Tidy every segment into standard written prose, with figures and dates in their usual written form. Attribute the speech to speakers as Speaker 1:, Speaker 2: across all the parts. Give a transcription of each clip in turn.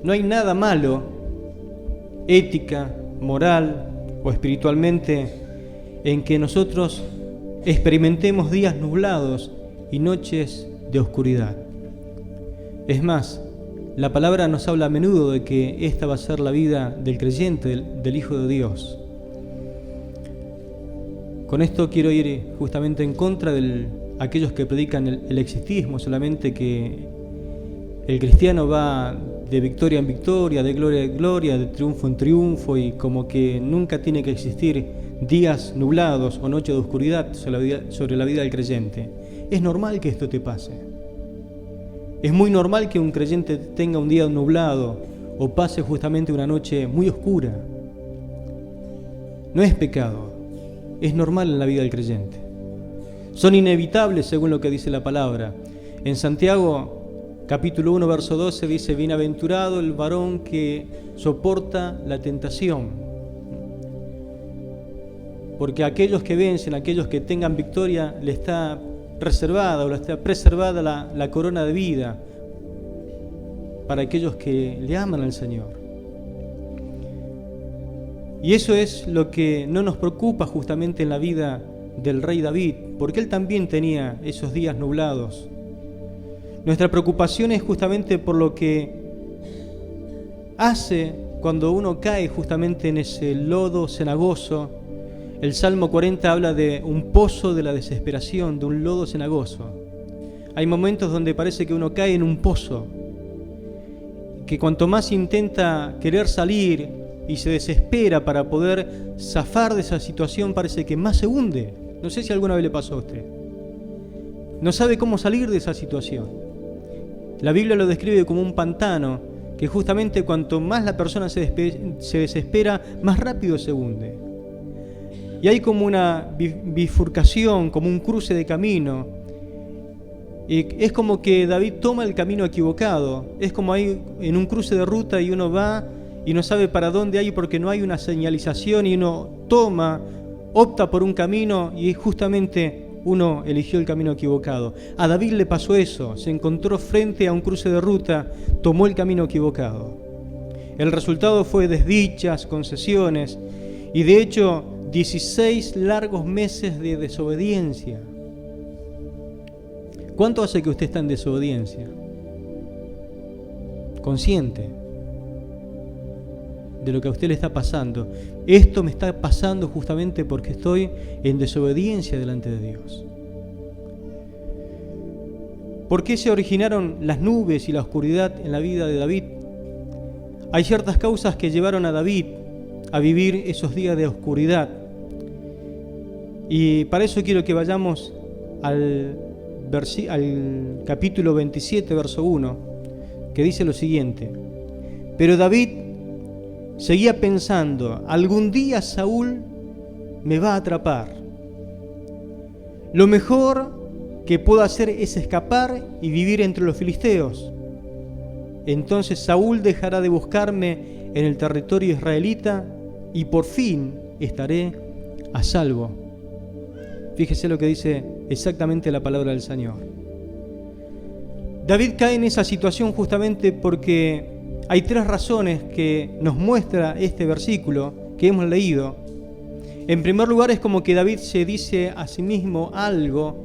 Speaker 1: no hay nada malo, ética, moral o espiritualmente, en que nosotros experimentemos días nublados y noches de oscuridad. Es más, la palabra nos habla a menudo de que esta va a ser la vida del creyente, del Hijo de Dios. Con esto quiero ir justamente en contra de aquellos que predican el existismo, solamente que el cristiano va de victoria en victoria, de gloria en gloria, de triunfo en triunfo, y como que nunca tiene que existir días nublados o noches de oscuridad sobre la vida del creyente. Es normal que esto te pase. Es muy normal que un creyente tenga un día nublado o pase justamente una noche muy oscura. No es pecado, es normal en la vida del creyente. Son inevitables según lo que dice la palabra. En Santiago capítulo 1, verso 12 dice: bienaventurado el varón que soporta la tentación. Porque a aquellos que vencen, a aquellos que tengan victoria, le está reservada o le está preservada la corona de vida para aquellos que le aman al Señor. Y eso es lo que no nos preocupa justamente en la vida del rey David, porque él también tenía esos días nublados. Nuestra preocupación es justamente por lo que hace cuando uno cae justamente en ese lodo cenagoso. El Salmo 40 habla de un pozo de la desesperación, de un lodo cenagoso. Hay momentos donde parece que uno cae en un pozo, que cuanto más intenta querer salir y se desespera para poder zafar de esa situación, parece que más se hunde. No sé si alguna vez le pasó a usted. No sabe cómo salir de esa situación. La Biblia lo describe como un pantano, que justamente cuanto más la persona se desespera, más rápido se hunde. Y hay como una bifurcación, como un cruce de camino. Y es como que David toma el camino equivocado. Es como ahí en un cruce de ruta y uno va y no sabe para dónde hay porque no hay una señalización, y uno opta por un camino y justamente uno eligió el camino equivocado. A David le pasó eso, se encontró frente a un cruce de ruta, tomó el camino equivocado. El resultado fue desdichas, concesiones y de hecho 16 largos meses de desobediencia. ¿Cuánto hace que usted está en desobediencia? Consciente de lo que a usted le está pasando. Esto me está pasando justamente porque estoy en desobediencia delante de Dios. ¿Por qué se originaron las nubes y la oscuridad en la vida de David? Hay ciertas causas que llevaron a David a vivir esos días de oscuridad. Y para eso quiero que vayamos al capítulo 27, verso 1, que dice lo siguiente: pero David seguía pensando, algún día Saúl me va a atrapar. Lo mejor que puedo hacer es escapar y vivir entre los filisteos. Entonces Saúl dejará de buscarme en el territorio israelita y por fin estaré a salvo. Fíjese lo que dice exactamente la palabra del Señor. David cae en esa situación justamente porque hay tres razones que nos muestra este versículo que hemos leído. En primer lugar, es como que David se dice a sí mismo algo,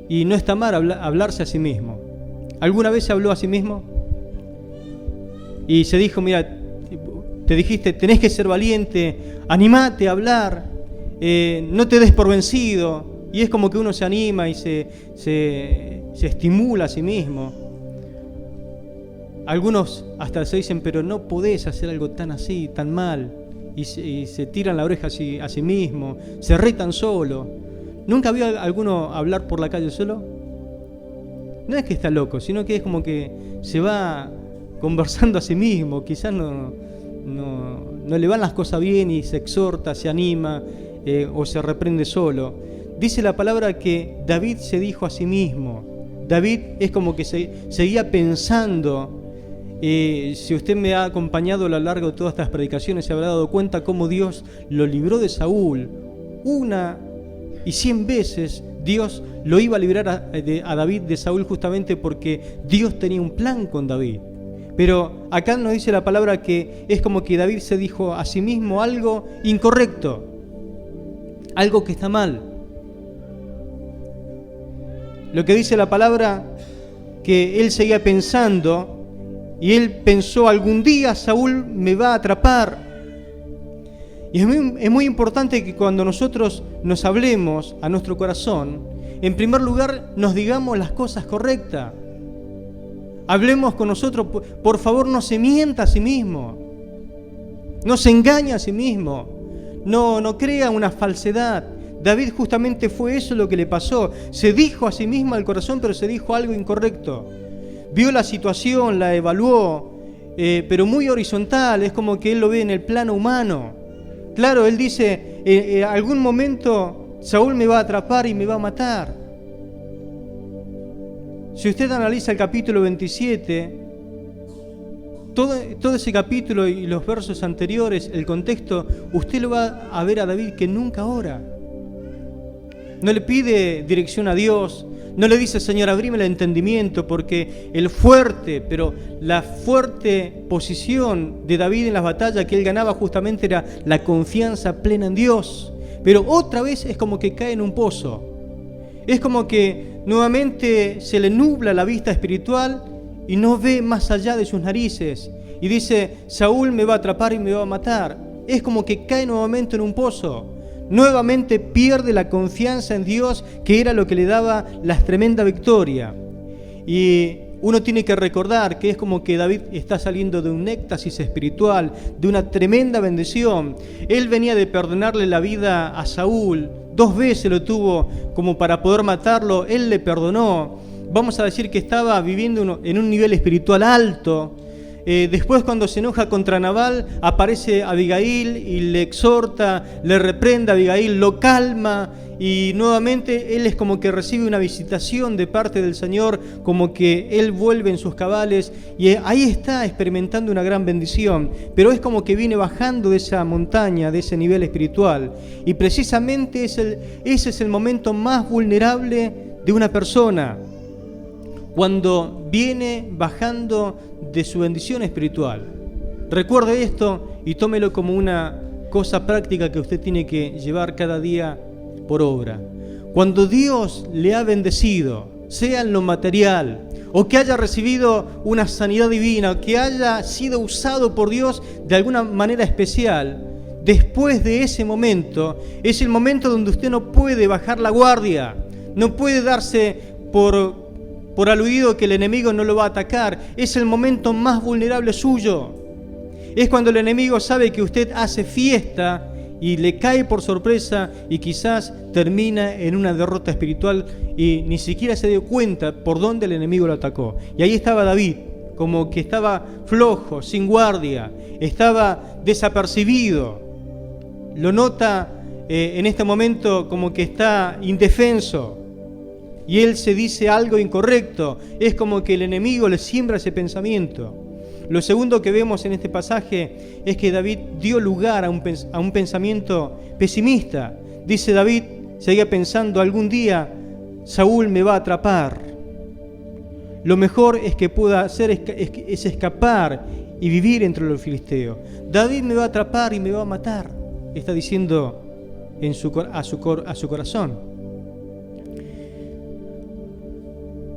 Speaker 1: y no está mal hablarse a sí mismo. ¿Alguna vez se habló a sí mismo? Y se dijo: mira, te dijiste, tenés que ser valiente, animate a hablar, no te des por vencido. Y es como que uno se anima y se estimula a sí mismo. Algunos hasta se dicen: pero no podés hacer algo tan así, tan mal. Y se tiran la oreja a sí mismo, se retan solo. ¿Nunca vio a alguno hablar por la calle solo? No es que está loco, sino que es como que se va conversando a sí mismo. Quizás no le van las cosas bien y se exhorta, se anima o se reprende solo. Dice la palabra que David se dijo a sí mismo. David es como que seguía pensando. Si usted me ha acompañado a lo largo de todas estas predicaciones, se habrá dado cuenta cómo Dios lo libró de Saúl. 100 veces Dios lo iba a librar a David de Saúl, justamente porque Dios tenía un plan con David. Pero acá nos dice la palabra que es como que David se dijo a sí mismo algo incorrecto, algo que está mal. Lo que dice la palabra, que él seguía pensando, y él pensó, algún día Saúl me va a atrapar. Y es muy importante que cuando nosotros nos hablemos a nuestro corazón, en primer lugar nos digamos las cosas correctas. Hablemos con nosotros, por favor, no se mienta a sí mismo, no se engaña a sí mismo, no crea una falsedad. David justamente fue eso lo que le pasó. Se dijo a sí mismo al corazón, pero se dijo algo incorrecto. Vio la situación, la evaluó, pero muy horizontal, es como que él lo ve en el plano humano. Claro, él dice, en algún momento Saúl me va a atrapar y me va a matar. Si usted analiza el capítulo 27, todo ese capítulo y los versos anteriores, el contexto, usted lo va a ver a David que nunca ora. No le pide dirección a Dios, no le dice, Señor, abrime el entendimiento, porque la fuerte posición de David en las batallas que él ganaba justamente era la confianza plena en Dios. Pero otra vez es como que cae en un pozo. Es como que nuevamente se le nubla la vista espiritual y no ve más allá de sus narices. Y dice, Saúl me va a atrapar y me va a matar. Es como que cae nuevamente en un pozo. Nuevamente pierde la confianza en Dios, que era lo que le daba la tremenda victoria. Y uno tiene que recordar que es como que David está saliendo de un éxtasis espiritual, de una tremenda bendición. Él venía de perdonarle la vida a Saúl, 2 veces lo tuvo como para poder matarlo, él le perdonó. Vamos a decir que estaba viviendo en un nivel espiritual alto. Después, cuando se enoja contra Nabal, aparece Abigail y le exhorta, le reprende a Abigail, lo calma, y nuevamente él es como que recibe una visitación de parte del Señor, como que él vuelve en sus cabales, y ahí está experimentando una gran bendición. Pero es como que viene bajando de esa montaña, de ese nivel espiritual, y precisamente ese es el momento más vulnerable de una persona, cuando viene bajando de su bendición espiritual. Recuerde esto y tómelo como una cosa práctica que usted tiene que llevar cada día por obra. Cuando Dios le ha bendecido, sea en lo material, o que haya recibido una sanidad divina, o que haya sido usado por Dios de alguna manera especial, después de ese momento, es el momento donde usted no puede bajar la guardia, no puede darse por aludido que el enemigo no lo va a atacar. Es el momento más vulnerable suyo. Es cuando el enemigo sabe que usted hace fiesta y le cae por sorpresa y quizás termina en una derrota espiritual y ni siquiera se dio cuenta por dónde el enemigo lo atacó. Y ahí estaba David, como que estaba flojo, sin guardia, estaba desapercibido. Lo nota en este momento como que está indefenso. Y él se dice algo incorrecto. Es como que el enemigo le siembra ese pensamiento. Lo segundo que vemos en este pasaje es que David dio lugar a un pensamiento pesimista. Dice David, seguía pensando, algún día Saúl me va a atrapar. Lo mejor es que pueda hacer es escapar y vivir entre los filisteos. David me va a atrapar y me va a matar, está diciendo a su corazón.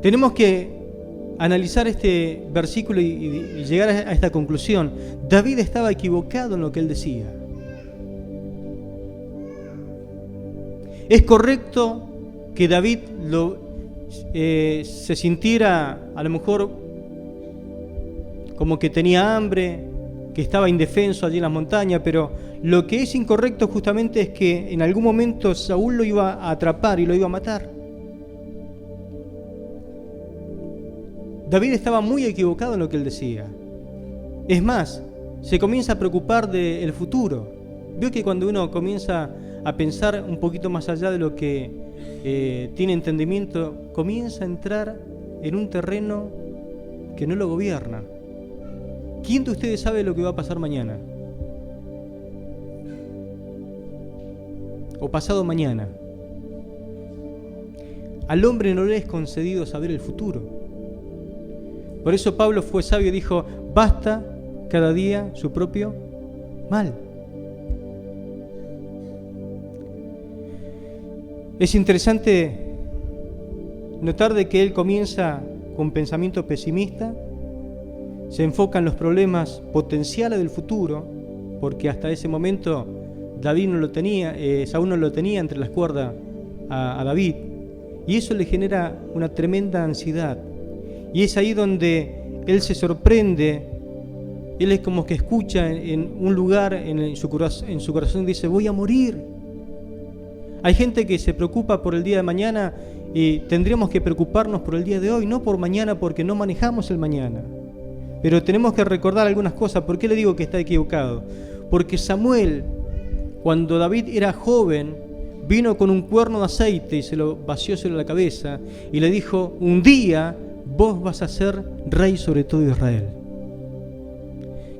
Speaker 1: Tenemos que analizar este versículo y llegar a esta conclusión. David estaba equivocado en lo que él decía. Es correcto que David se sintiera a lo mejor como que tenía hambre, que estaba indefenso allí en las montañas, pero lo que es incorrecto justamente es que en algún momento Saúl lo iba a atrapar y lo iba a matar. David estaba muy equivocado en lo que él decía. Es más, se comienza a preocupar del futuro. Veo que cuando uno comienza a pensar un poquito más allá de lo que tiene entendimiento, comienza a entrar en un terreno que no lo gobierna. ¿Quién de ustedes sabe lo que va a pasar mañana? O pasado mañana. Al hombre no le es concedido saber el futuro. Por eso Pablo fue sabio y dijo, basta cada día su propio mal. Es interesante notar de que él comienza con pensamiento pesimista, se enfoca en los problemas potenciales del futuro, porque hasta ese momento David no lo tenía, Saúl no lo tenía entre las cuerdas a David, y eso le genera una tremenda ansiedad. Y es ahí donde él se sorprende, él es como que escucha en un lugar en su corazón, dice, voy a morir. Hay gente que se preocupa por el día de mañana y tendríamos que preocuparnos por el día de hoy, no por mañana, porque no manejamos el mañana. Pero tenemos que recordar algunas cosas. ¿Por qué le digo que está equivocado? Porque Samuel, cuando David era joven, vino con un cuerno de aceite y se lo vació sobre la cabeza y le dijo, un día vos vas a ser rey sobre todo Israel.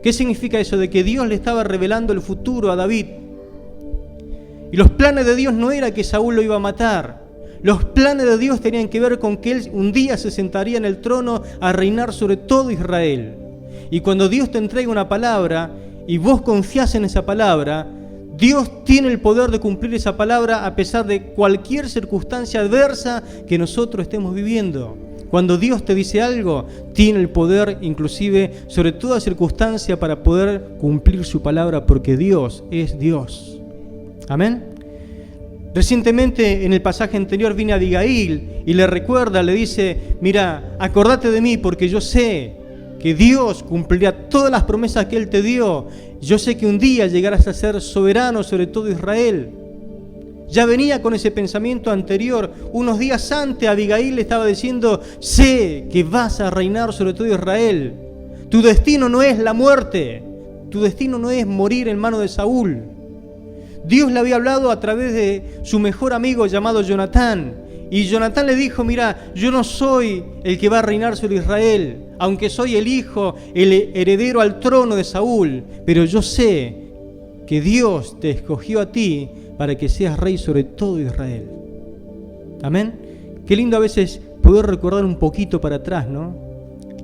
Speaker 1: ¿Qué significa eso? De que Dios le estaba revelando el futuro a David. Y los planes de Dios no era que Saúl lo iba a matar. Los planes de Dios tenían que ver con que él un día se sentaría en el trono a reinar sobre todo Israel. Y cuando Dios te entrega una palabra y vos confías en esa palabra, Dios tiene el poder de cumplir esa palabra a pesar de cualquier circunstancia adversa que nosotros estemos viviendo. Cuando Dios te dice algo, tiene el poder inclusive sobre toda circunstancia para poder cumplir su palabra, porque Dios es Dios. Amén. Recientemente en el pasaje anterior viene Abigail y le recuerda, le dice, mira, acordate de mí porque yo sé que Dios cumplirá todas las promesas que Él te dio. Yo sé que un día llegarás a ser soberano sobre todo Israel. Ya venía con ese pensamiento anterior. Unos días antes Abigail le estaba diciendo, sé que vas a reinar sobre todo Israel. Tu destino no es la muerte. Tu destino no es morir en manos de Saúl. Dios le había hablado a través de su mejor amigo llamado Jonatán. Y Jonatán le dijo, mira, yo no soy el que va a reinar sobre Israel, aunque soy el hijo, el heredero al trono de Saúl, pero yo sé que Dios te escogió a ti para que seas rey sobre todo Israel. Amén. Qué lindo a veces poder recordar un poquito para atrás, ¿no?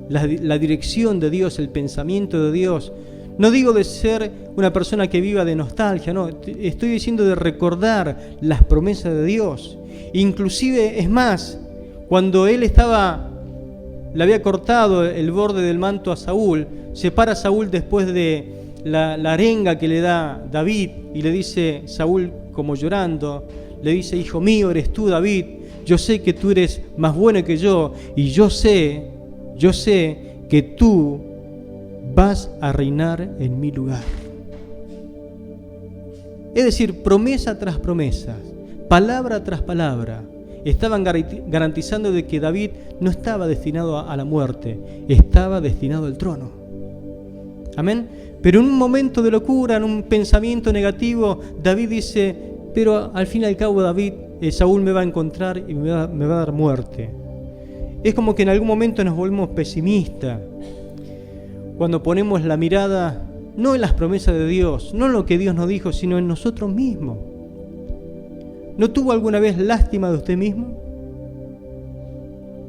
Speaker 1: La dirección de Dios, el pensamiento de Dios. No digo de ser una persona que viva de nostalgia, no, estoy diciendo de recordar las promesas de Dios. Inclusive, es más, cuando él le había cortado el borde del manto a Saúl, se para Saúl después de la arenga que le da David y le dice, Saúl como llorando, le dice, hijo mío, eres tú David, yo sé que tú eres más bueno que yo y yo sé que tú vas a reinar en mi lugar. Es decir, promesa tras promesa, palabra tras palabra, estaban garantizando de que David no estaba destinado a la muerte, estaba destinado al trono. Amén. Pero en un momento de locura, en un pensamiento negativo, David dice, pero al fin y al cabo Saúl me va a encontrar y me va a dar muerte. Es como que en algún momento nos volvemos pesimistas, cuando ponemos la mirada no en las promesas de Dios, no en lo que Dios nos dijo, sino en nosotros mismos. ¿No tuvo alguna vez lástima de usted mismo?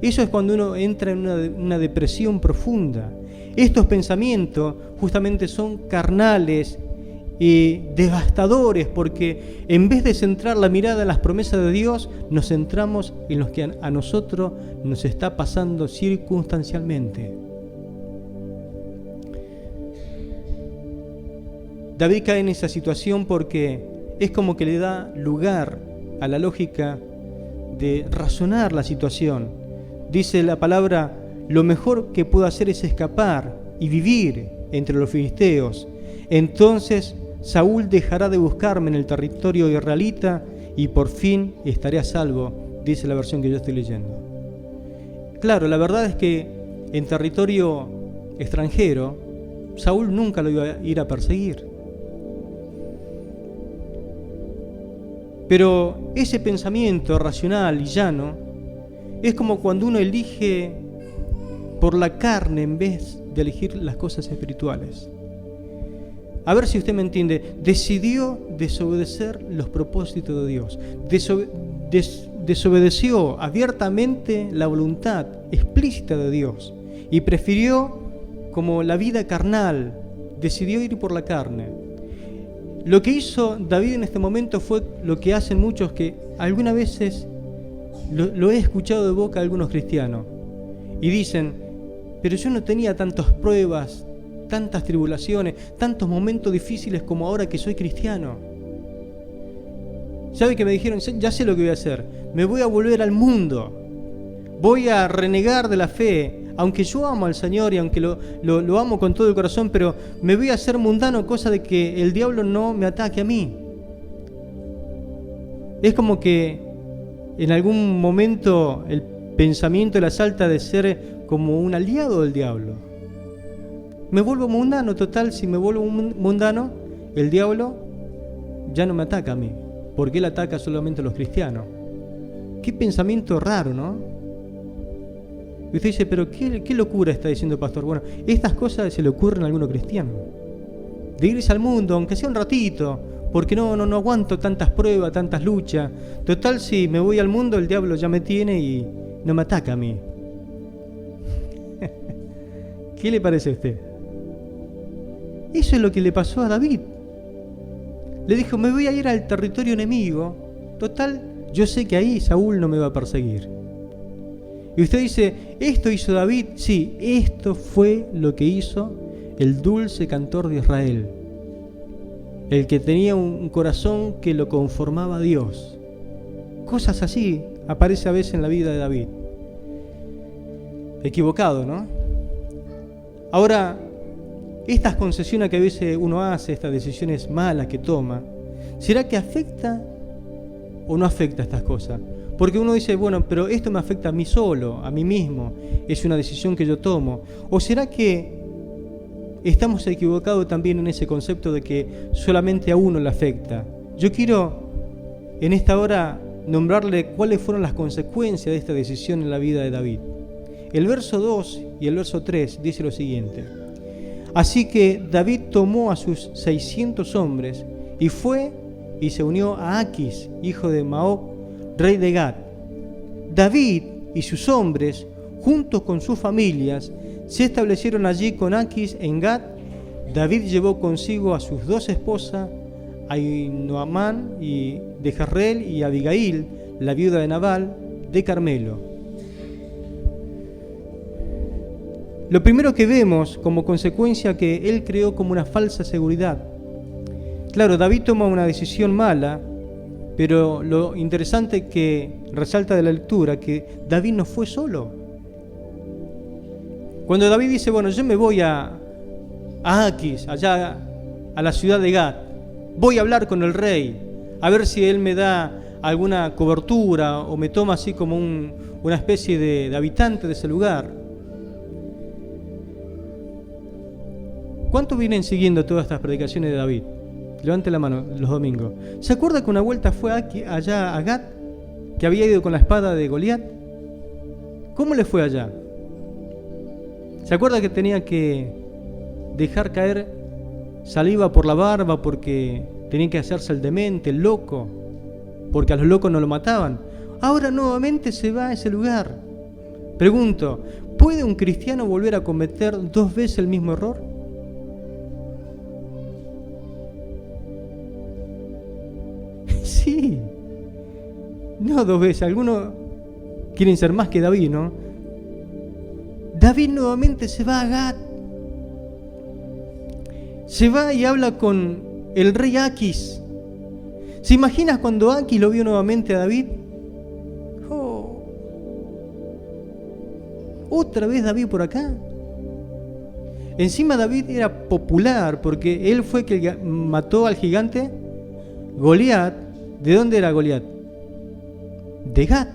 Speaker 1: Eso es cuando uno entra en una depresión profunda. Estos pensamientos justamente son carnales y devastadores, porque en vez de centrar la mirada en las promesas de Dios, nos centramos en lo que a nosotros nos está pasando circunstancialmente. David cae en esa situación porque es como que le da lugar a la lógica de razonar la situación. Dice la palabra, lo mejor que puedo hacer es escapar y vivir entre los filisteos. Entonces Saúl dejará de buscarme en el territorio israelita y por fin estaré a salvo, dice la versión que yo estoy leyendo. Claro, la verdad es que en territorio extranjero, Saúl nunca lo iba a ir a perseguir. Pero ese pensamiento racional y llano es como cuando uno elige por la carne en vez de elegir las cosas espirituales. A ver si usted me entiende. Decidió desobedecer los propósitos de Dios. Desobedeció abiertamente la voluntad explícita de Dios. y prefirió como la vida carnal, decidió ir por la carne. Lo que hizo David en este momento fue lo que hacen muchos, que algunas veces lo he escuchado de boca de algunos cristianos, y dicen: pero yo no tenía tantas pruebas, tantas tribulaciones, tantos momentos difíciles como ahora que soy cristiano. ¿Sabe qué me dijeron? Ya sé lo que voy a hacer. Me voy a volver al mundo. Voy a renegar de la fe. Aunque yo amo al Señor y aunque lo amo con todo el corazón, pero me voy a hacer mundano, cosa de que el diablo no me ataque a mí. Es como que en algún momento el pensamiento le asalta de ser como un aliado del diablo. Me vuelvo mundano, total, si me vuelvo mundano, el diablo ya no me ataca a mí, porque él ataca solamente a los cristianos. Qué pensamiento raro, ¿no? Y usted dice: pero qué locura está diciendo el pastor. Bueno, estas cosas se le ocurren a algunos cristianos. De irse al mundo, aunque sea un ratito, porque no aguanto tantas pruebas, tantas luchas. Total, si me voy al mundo, el diablo ya me tiene y no me ataca a mí. ¿Qué le parece a usted? Eso es lo que le pasó a David. Le dijo: me voy a ir al territorio enemigo. Total, yo sé que ahí Saúl no me va a perseguir. Y usted dice: ¿esto hizo David? Sí, esto fue lo que hizo el dulce cantor de Israel, el que tenía un corazón que lo conformaba a Dios. Cosas así aparece a veces en la vida de David. Equivocado, ¿no? Ahora, estas concesiones que a veces uno hace, estas decisiones malas que toma, ¿será que afecta o no afecta estas cosas? Porque uno dice: bueno, pero esto me afecta a mí solo, a mí mismo, es una decisión que yo tomo. ¿O será que estamos equivocados también en ese concepto de que solamente a uno le afecta? Yo quiero en esta hora nombrarle cuáles fueron las consecuencias de esta decisión en la vida de David. El verso 2 y el verso 3 dice lo siguiente: así que David tomó a sus 600 hombres y fue y se unió a Aquis, hijo de Maoc, rey de Gat. David y sus hombres, juntos con sus familias, se establecieron allí con Aquis en Gat. David llevó consigo a sus 2 esposas, Ahinoamán y de Jezreel, y Abigail, la viuda de Nabal, de Carmelo. Lo primero que vemos como consecuencia que él creó como una falsa seguridad. Claro, David toma una decisión mala, pero lo interesante que resalta de la lectura, que David no fue solo. Cuando David dice: bueno, yo me voy a Aquis, allá a la ciudad de Gat, voy a hablar con el rey, a ver si él me da alguna cobertura o me toma así como una especie de habitante de ese lugar. ¿Cuántos vienen siguiendo todas estas predicaciones de David? Levante la mano los domingos. ¿Se acuerda que una vuelta fue allá a Gat, que había ido con la espada de Goliat? ¿Cómo le fue allá? ¿Se acuerda que tenía que dejar caer saliva por la barba porque tenía que hacerse el demente, el loco, porque a los locos no lo mataban? Ahora nuevamente se va a ese lugar. Pregunto: ¿puede un cristiano volver a cometer 2 veces el mismo error? Sí, no 2 veces. Algunos quieren ser más que David, ¿no? David nuevamente se va a Gat. Se va y habla con el rey Aquis. ¿Se imagina cuando Aquis lo vio nuevamente a David? Oh, ¿otra vez David por acá? Encima David era popular porque él fue el que mató al gigante Goliat. ¿De dónde era Goliat? De Gat.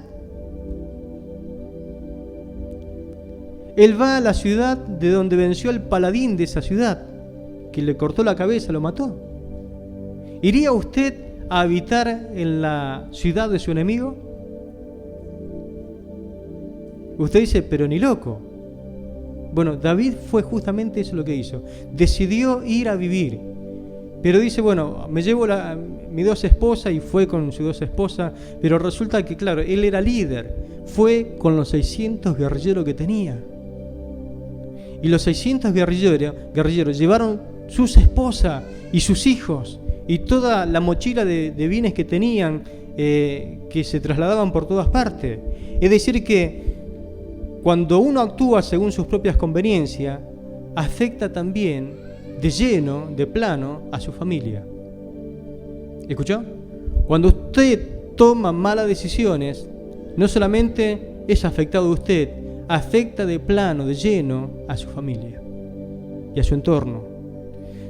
Speaker 1: Él va a la ciudad de donde venció al paladín de esa ciudad, que le cortó la cabeza, lo mató. ¿Iría usted a habitar en la ciudad de su enemigo? Usted dice: pero ni loco. Bueno, David fue justamente eso lo que hizo. Decidió ir a vivir. Pero dice: bueno, me llevo mis 2 esposas, y fue con sus 2 esposas, pero resulta que, claro, él era líder. Fue con los 600 guerrilleros que tenía. Y los 600 guerrilleros llevaron sus esposas y sus hijos y toda la mochila de bienes que tenían, que se trasladaban por todas partes. Es decir que cuando uno actúa según sus propias conveniencias, afecta también de lleno, de plano, a su familia. ¿Escuchó? Cuando usted toma malas decisiones, no solamente es afectado de usted, afecta de plano, de lleno, a su familia y a su entorno.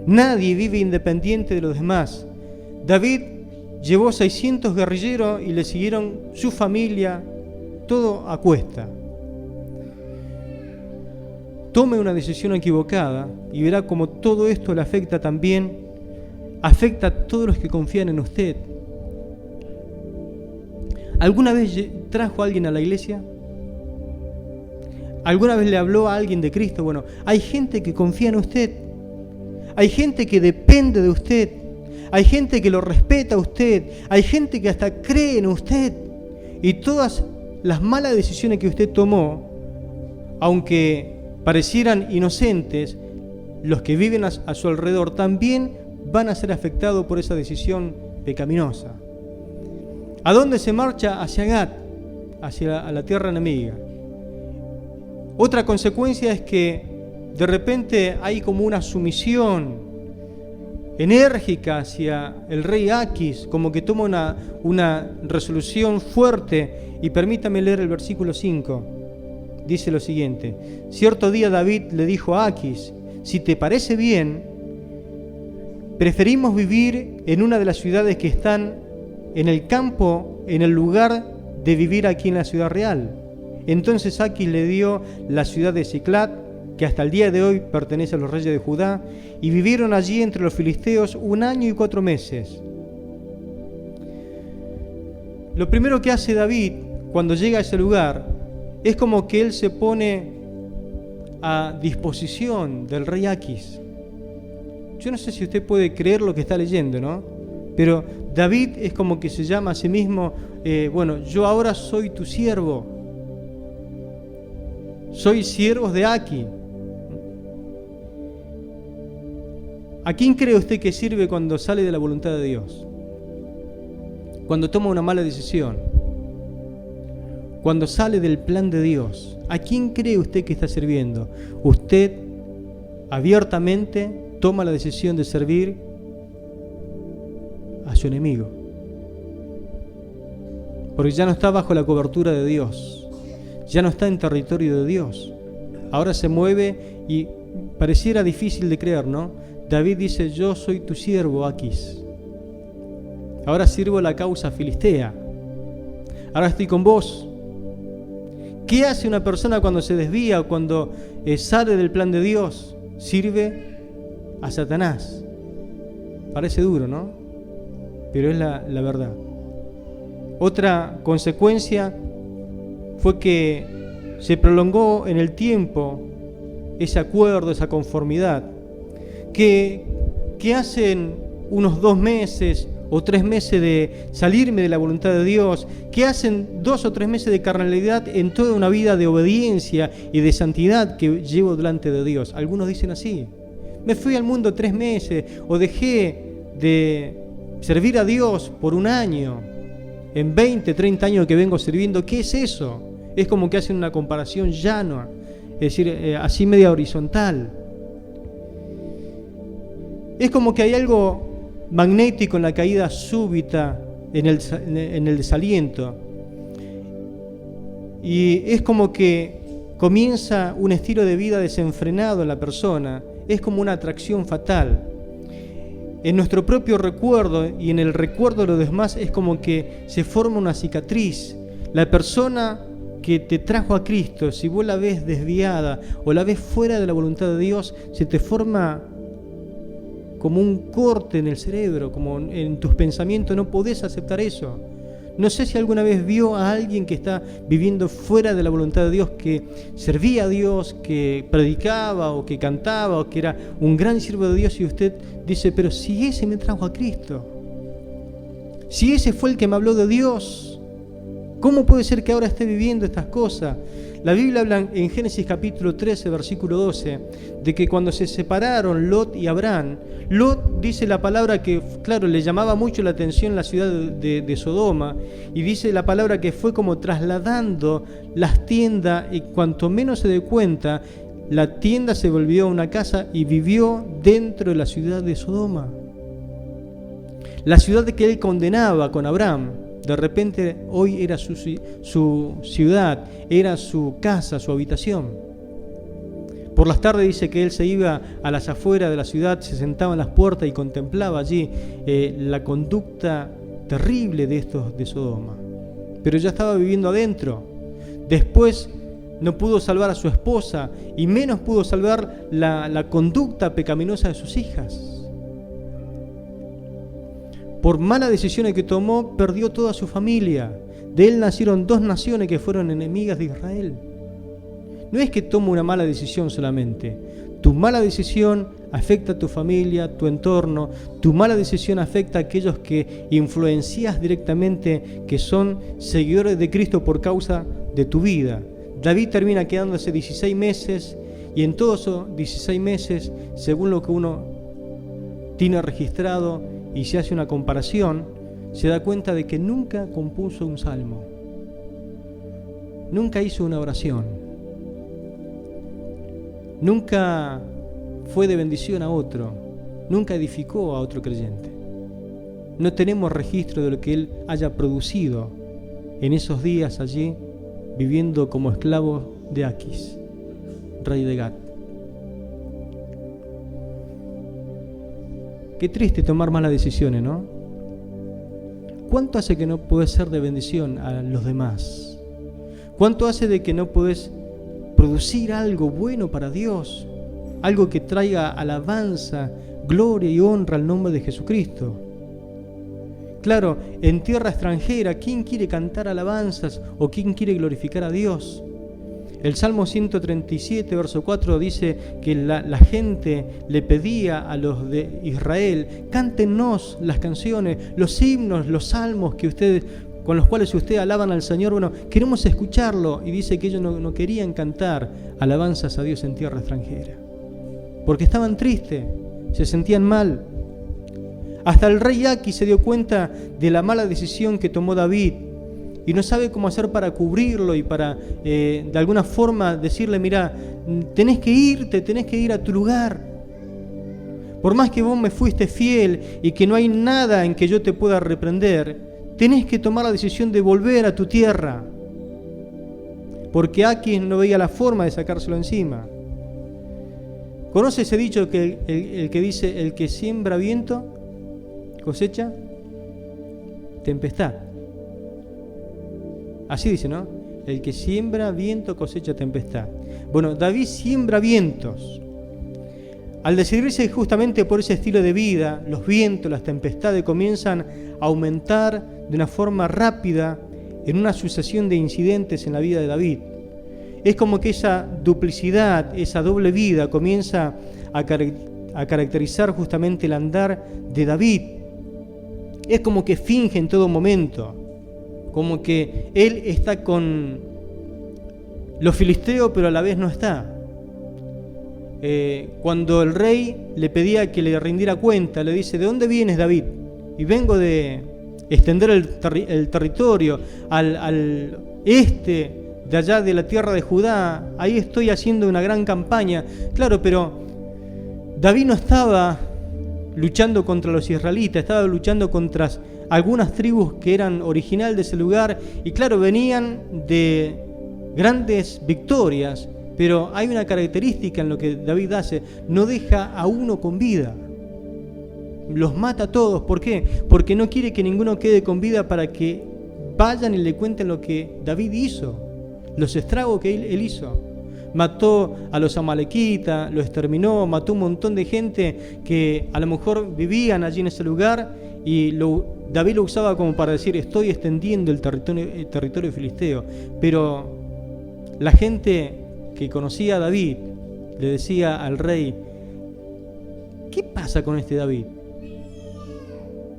Speaker 1: Nadie vive independiente de los demás. David llevó 600 guerrilleros y le siguieron su familia, todo a cuesta. Tome una decisión equivocada y verá cómo todo esto le afecta también, afecta a todos los que confían en usted. ¿Alguna vez trajo a alguien a la iglesia? ¿Alguna vez le habló a alguien de Cristo? Bueno, hay gente que confía en usted. Hay gente que depende de usted. Hay gente que lo respeta a usted. Hay gente que hasta cree en usted. Y todas las malas decisiones que usted tomó, aunque parecieran inocentes, los que viven a su alrededor también van a ser afectados por esa decisión pecaminosa. ¿A dónde se marcha? Hacia Gat, hacia la tierra enemiga. Otra consecuencia es que de repente hay como una sumisión enérgica hacia el rey Aquis, como que toma una resolución fuerte. Y permítame leer el versículo 5. Dice lo siguiente: cierto día David le dijo a Aquis: si te parece bien, preferimos vivir en una de las ciudades que están en el campo, en el lugar de vivir aquí en la ciudad real. Entonces Aquis le dio la ciudad de Siclat, que hasta el día de hoy pertenece a los reyes de Judá, y vivieron allí entre los filisteos 1 año y 4 meses. Lo primero que hace David cuando llega a ese lugar es como que él se pone a disposición del rey Aquis. Yo no sé si usted puede creer lo que está leyendo, ¿no? Pero David es como que se llama a sí mismo, yo ahora soy tu siervo. Soy siervo de Aquis. ¿A quién cree usted que sirve cuando sale de la voluntad de Dios? Cuando toma una mala decisión. Cuando sale del plan de Dios. ¿A quién cree usted que está sirviendo? Usted abiertamente toma la decisión de servir a su enemigo. Porque ya no está bajo la cobertura de Dios. Ya no está en territorio de Dios. Ahora se mueve y pareciera difícil de creer, ¿no? David dice: yo soy tu siervo, Aquis. Ahora sirvo la causa filistea. Ahora estoy con vos. ¿Qué hace una persona cuando se desvía o cuando sale del plan de Dios? Sirve a Satanás. Parece duro, ¿no? Pero es la verdad. Otra consecuencia fue que se prolongó en el tiempo ese acuerdo, esa conformidad, que hacen unos 2 meses o 3 meses de salirme de la voluntad de Dios, que hacen 2 o 3 meses de carnalidad en toda una vida de obediencia y de santidad que llevo delante de Dios. Algunos dicen así: me fui al mundo 3 meses o dejé de servir a Dios por 1 año, en 20, 30 años que vengo sirviendo. ¿Qué es eso? Es como que hacen una comparación llana, es decir, así media horizontal. Es como que hay algo magnético en la caída súbita, en el desaliento. Y es como que comienza un estilo de vida desenfrenado en la persona. Es como una atracción fatal. En nuestro propio recuerdo y en el recuerdo de los demás es como que se forma una cicatriz. La persona que te trajo a Cristo, si vos la ves desviada o la ves fuera de la voluntad de Dios, se te forma como un corte en el cerebro, como en tus pensamientos. No podés aceptar eso. No sé si alguna vez vio a alguien que está viviendo fuera de la voluntad de Dios, que servía a Dios, que predicaba o que cantaba o que era un gran siervo de Dios, y usted dice: pero si ese me trajo a Cristo, si ese fue el que me habló de Dios, ¿cómo puede ser que ahora esté viviendo estas cosas? La Biblia habla en Génesis capítulo 13, versículo 12, de que cuando se separaron Lot y Abraham, Lot dice la palabra que, claro, le llamaba mucho la atención la ciudad de Sodoma, y dice la palabra que fue como trasladando las tiendas, y cuanto menos se dio cuenta, la tienda se volvió una casa y vivió dentro de la ciudad de Sodoma. La ciudad que él condenaba con Abraham, de repente hoy era su ciudad, era su casa, su habitación. Por las tardes dice que él se iba a las afueras de la ciudad, se sentaba en las puertas y contemplaba allí la conducta terrible de estos de Sodoma. Pero ya estaba viviendo adentro. Después no pudo salvar a su esposa y menos pudo salvar la conducta pecaminosa de sus hijas. Por malas decisiones que tomó, perdió toda su familia. De él nacieron 2 naciones que fueron enemigas de Israel. No es que tome una mala decisión solamente. Tu mala decisión afecta a tu familia, tu entorno. Tu mala decisión afecta a aquellos que influencias directamente, que son seguidores de Cristo por causa de tu vida. David termina quedándose 16 meses y en todos esos 16 meses, según lo que uno tiene registrado, y se hace una comparación, se da cuenta de que nunca compuso un salmo, nunca hizo una oración, nunca fue de bendición a otro, nunca edificó a otro creyente. No tenemos registro de lo que él haya producido en esos días allí, viviendo como esclavo de Aquis, rey de Gat. Qué triste tomar malas decisiones, ¿no? ¿Cuánto hace que no podés ser de bendición a los demás? ¿Cuánto hace de que no podés producir algo bueno para Dios? Algo que traiga alabanza, gloria y honra al nombre de Jesucristo. Claro, en tierra extranjera, ¿quién quiere cantar alabanzas o quién quiere glorificar a Dios? El Salmo 137, verso 4 dice que la gente le pedía a los de Israel: cántenos las canciones, los himnos, los salmos con los cuales ustedes alaban al Señor. Bueno, queremos escucharlo. Y dice que ellos no querían cantar alabanzas a Dios en tierra extranjera, porque estaban tristes, se sentían mal. Hasta el rey Aquis se dio cuenta de la mala decisión que tomó David, y no sabe cómo hacer para cubrirlo y para, de alguna forma, decirle: mira, tenés que ir a tu lugar. Por más que vos me fuiste fiel y que no hay nada en que yo te pueda reprender, tenés que tomar la decisión de volver a tu tierra. Porque Aquis no veía la forma de sacárselo encima. ¿Conoce ese dicho que el que dice: el que siembra viento cosecha tempestad? Así dice, ¿no? El que siembra viento cosecha tempestad. Bueno, David siembra vientos. Al decidirse justamente por ese estilo de vida, los vientos, las tempestades comienzan a aumentar de una forma rápida en una sucesión de incidentes en la vida de David. Es como que esa duplicidad, esa doble vida comienza a caracterizar justamente el andar de David. Es como que finge en todo momento, como que él está con los filisteos, pero a la vez no está. Cuando el rey le pedía que le rindiera cuenta, le dice: ¿de dónde vienes, David? Y vengo de extender el territorio al este de allá de la tierra de Judá, ahí estoy haciendo una gran campaña. Claro, pero David no estaba luchando contra los israelitas, estaba luchando contra algunas tribus que eran original de ese lugar, y claro, venían de grandes victorias, pero hay una característica en lo que David hace: no deja a uno con vida, los mata a todos. ¿Por qué? Porque no quiere que ninguno quede con vida para que vayan y le cuenten lo que David hizo, los estragos que él hizo. Mató a los amalequitas, lo exterminó, mató un montón de gente que a lo mejor vivían allí en ese lugar, y David lo usaba como para decir: estoy extendiendo el territorio filisteo. Pero la gente que conocía a David le decía al rey: ¿qué pasa con este David?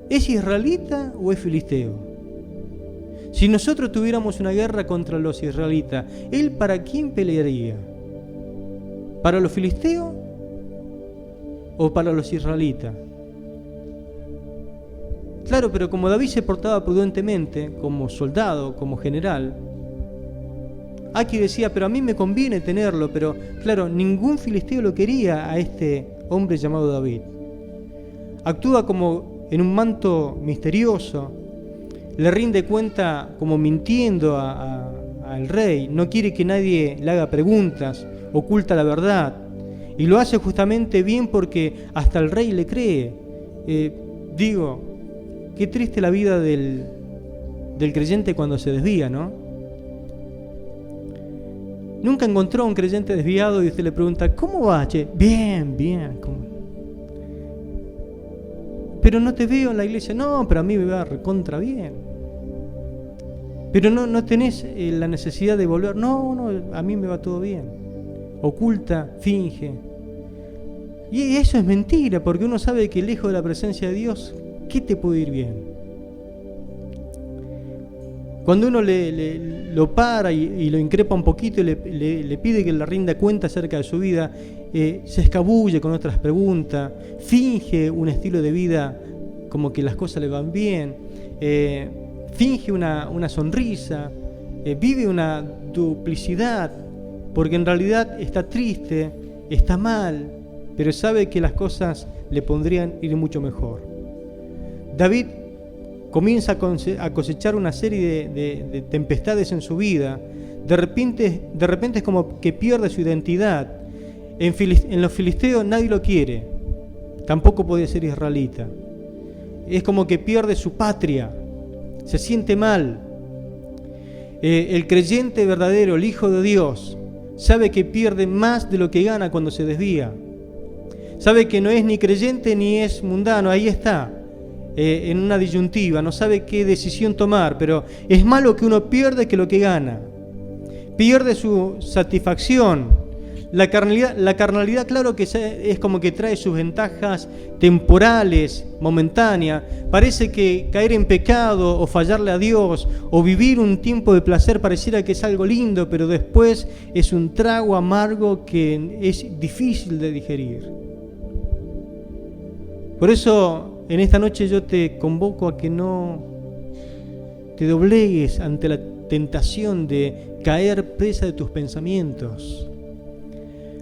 Speaker 1: ¿Es israelita o es filisteo? Si nosotros tuviéramos una guerra contra los israelitas, ¿él para quién pelearía? ¿Para los filisteos o para los israelitas? Claro, pero como David se portaba prudentemente, como soldado, como general, Aqui decía, pero a mí me conviene tenerlo, pero claro, ningún filisteo lo quería a este hombre llamado David. Actúa como en un manto misterioso, le rinde cuenta como mintiendo al rey, no quiere que nadie le haga preguntas, oculta la verdad, y lo hace justamente bien porque hasta el rey le cree. Qué triste la vida del creyente cuando se desvía, ¿no? Nunca encontró a un creyente desviado y usted le pregunta, ¿cómo va, che? Bien, bien. ¿Cómo? Pero no te veo en la iglesia. No, pero a mí me va recontra bien. Pero no tenés la necesidad de volver. No, a mí me va todo bien. Oculta, finge. Y eso es mentira, porque uno sabe que lejos de la presencia de Dios, ¿qué te puede ir bien? Cuando uno lo para y lo increpa un poquito y le pide que le rinda cuenta acerca de su vida, se escabulle con otras preguntas, finge un estilo de vida como que las cosas le van bien, finge una sonrisa, vive una duplicidad, porque en realidad está triste, está mal, pero sabe que las cosas le podrían ir mucho mejor. David comienza a cosechar una serie de tempestades en su vida. De repente es como que pierde su identidad. En los filisteos nadie lo quiere, tampoco puede ser israelita. Es como que pierde su patria, se siente mal. El creyente verdadero, el Hijo de Dios, sabe que pierde más de lo que gana cuando se desvía. Sabe que no es ni creyente ni es mundano, ahí está. En una disyuntiva, no sabe qué decisión tomar, pero es más lo que uno pierde que lo que gana. Pierde su satisfacción. La carnalidad, claro que es como que trae sus ventajas temporales, momentáneas. Parece que caer en pecado o fallarle a Dios o vivir un tiempo de placer pareciera que es algo lindo, pero después es un trago amargo que es difícil de digerir. Por eso, en esta noche yo te convoco a que no te doblegues ante la tentación de caer presa de tus pensamientos.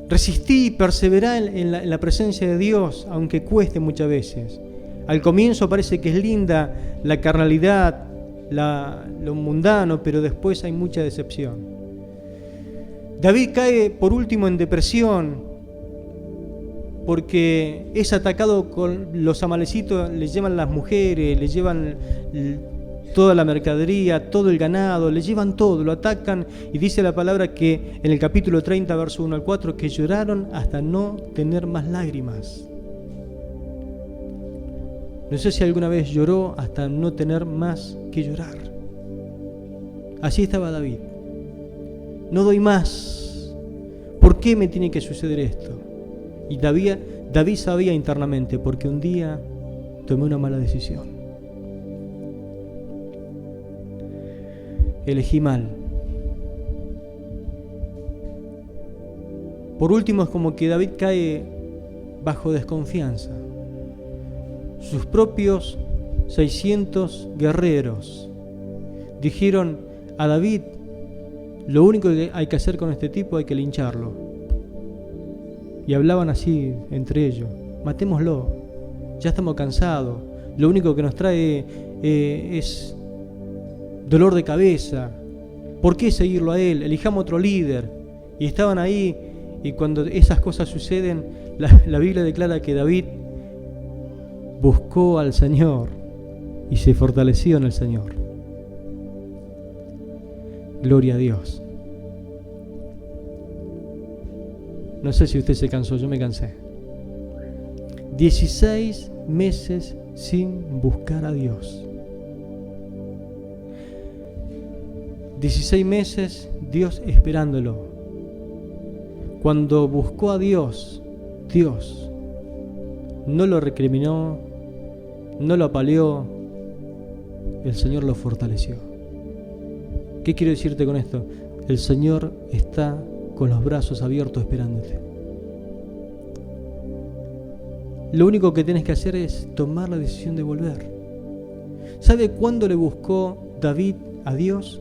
Speaker 1: Resistí y perseverá en la presencia de Dios, aunque cueste muchas veces. Al comienzo parece que es linda la carnalidad, lo mundano, pero después hay mucha decepción. David cae por último en depresión, porque es atacado con los amalecitos, le llevan las mujeres, le llevan toda la mercadería, todo el ganado, le llevan todo, lo atacan, y dice la palabra que en el capítulo 30, verso 1 al 4, que lloraron hasta no tener más lágrimas. No sé si alguna vez lloró hasta no tener más que llorar. Así estaba David. No doy más. ¿Por qué me tiene que suceder esto? Y David sabía internamente, porque un día tomé una mala decisión. Elegí mal. Por último, es como que David cae bajo desconfianza. Sus propios 600 guerreros dijeron a David, lo único que hay que hacer con este tipo, hay que lincharlo. Y hablaban así entre ellos, matémoslo, ya estamos cansados, lo único que nos trae es dolor de cabeza, ¿por qué seguirlo a él? Elijamos otro líder. Y estaban ahí, y cuando esas cosas suceden, la Biblia declara que David buscó al Señor y se fortaleció en el Señor. Gloria a Dios. No sé si usted se cansó, yo me cansé. 16 meses sin buscar a Dios. 16 meses Dios esperándolo. Cuando buscó a Dios, Dios no lo recriminó, no lo apaleó, el Señor lo fortaleció. ¿Qué quiero decirte con esto? El Señor está con los brazos abiertos esperándote. Lo único que tienes que hacer es tomar la decisión de volver. ¿Sabe cuándo le buscó David a Dios?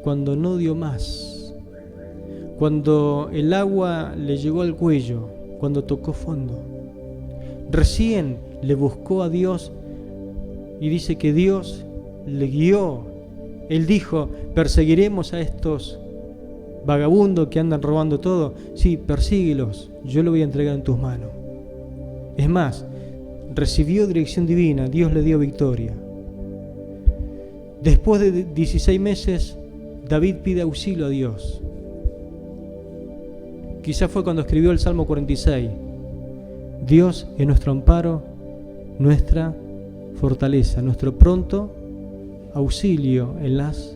Speaker 1: Cuando no dio más. Cuando el agua le llegó al cuello, cuando tocó fondo. Recién le buscó a Dios y dice que Dios le guió. Él dijo, perseguiremos a estos vagabundos que andan robando todo. Sí, persíguelos, yo lo voy a entregar en tus manos. Es más, recibió dirección divina, Dios le dio victoria. Después de 16 meses, David pide auxilio a Dios. Quizás fue cuando escribió el Salmo 46. Dios es nuestro amparo, nuestra fortaleza, nuestro pronto auxilio en las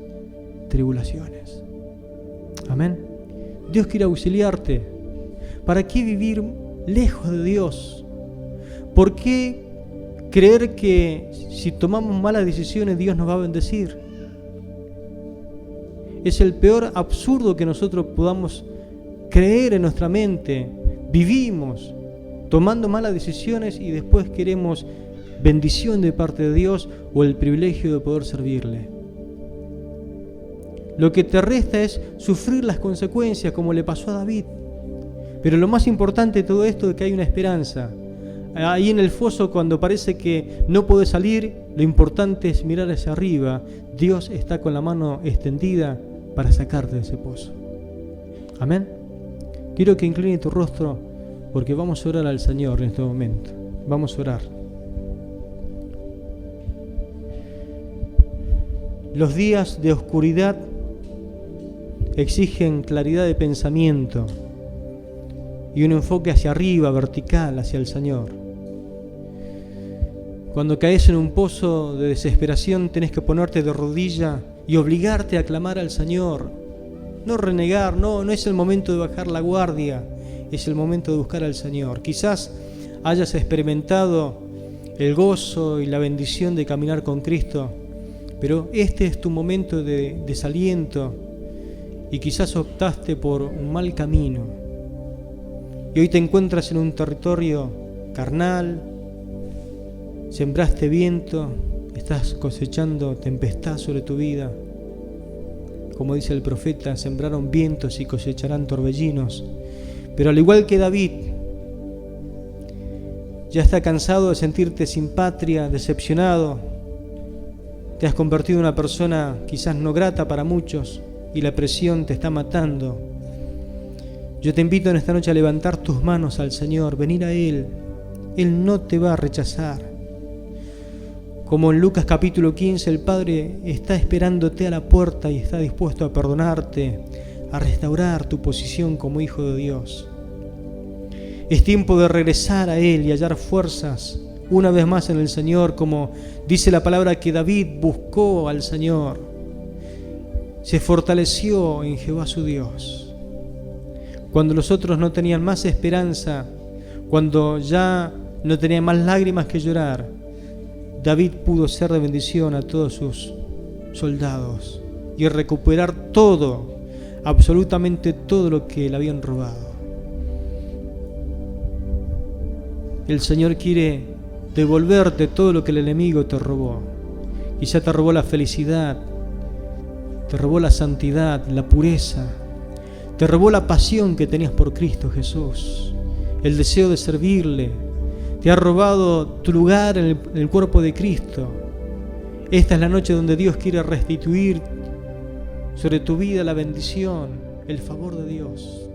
Speaker 1: tribulaciones. Amén. Dios quiere auxiliarte. ¿Para qué vivir lejos de Dios? ¿Por qué creer que si tomamos malas decisiones Dios nos va a bendecir? Es el peor absurdo que nosotros podamos creer en nuestra mente. Vivimos tomando malas decisiones y después queremos bendición de parte de Dios o el privilegio de poder servirle. Lo que te resta es sufrir las consecuencias como le pasó a David. Pero lo más importante de todo esto es que hay una esperanza. Ahí en el foso, cuando parece que no podés salir, lo importante es mirar hacia arriba. Dios está con la mano extendida para sacarte de ese pozo. Amén. Quiero que incline tu rostro porque vamos a orar al Señor en este momento. Vamos a orar. Los días de oscuridad exigen claridad de pensamiento y un enfoque hacia arriba, vertical, hacia el Señor. Cuando caes en un pozo de desesperación, tenés que ponerte de rodilla y obligarte a clamar al Señor. No renegar, no es el momento de bajar la guardia, es el momento de buscar al Señor. Quizás hayas experimentado el gozo y la bendición de caminar con Cristo, pero este es tu momento de desaliento y quizás optaste por un mal camino. Y hoy te encuentras en un territorio carnal, sembraste viento, estás cosechando tempestad sobre tu vida. Como dice el profeta, sembraron vientos y cosecharán torbellinos. Pero al igual que David, ya está cansado de sentirte sin patria, decepcionado. Te has convertido en una persona quizás no grata para muchos y la presión te está matando. Yo te invito en esta noche a levantar tus manos al Señor, venir a Él. Él no te va a rechazar. Como en Lucas capítulo 15, el Padre está esperándote a la puerta y está dispuesto a perdonarte, a restaurar tu posición como hijo de Dios. Es tiempo de regresar a Él y hallar fuerzas una vez más en el Señor, como dice la palabra que David buscó al Señor. Se fortaleció en Jehová su Dios. Cuando los otros no tenían más esperanza, cuando ya no tenían más lágrimas que llorar, David pudo ser de bendición a todos sus soldados y recuperar todo, absolutamente todo lo que le habían robado. El Señor quiere devolverte todo lo que el enemigo te robó. Quizá te robó la felicidad, te robó la santidad, la pureza, te robó la pasión que tenías por Cristo Jesús, el deseo de servirle. Te ha robado tu lugar en el cuerpo de Cristo. Esta es la noche donde Dios quiere restituir sobre tu vida la bendición, el favor de Dios.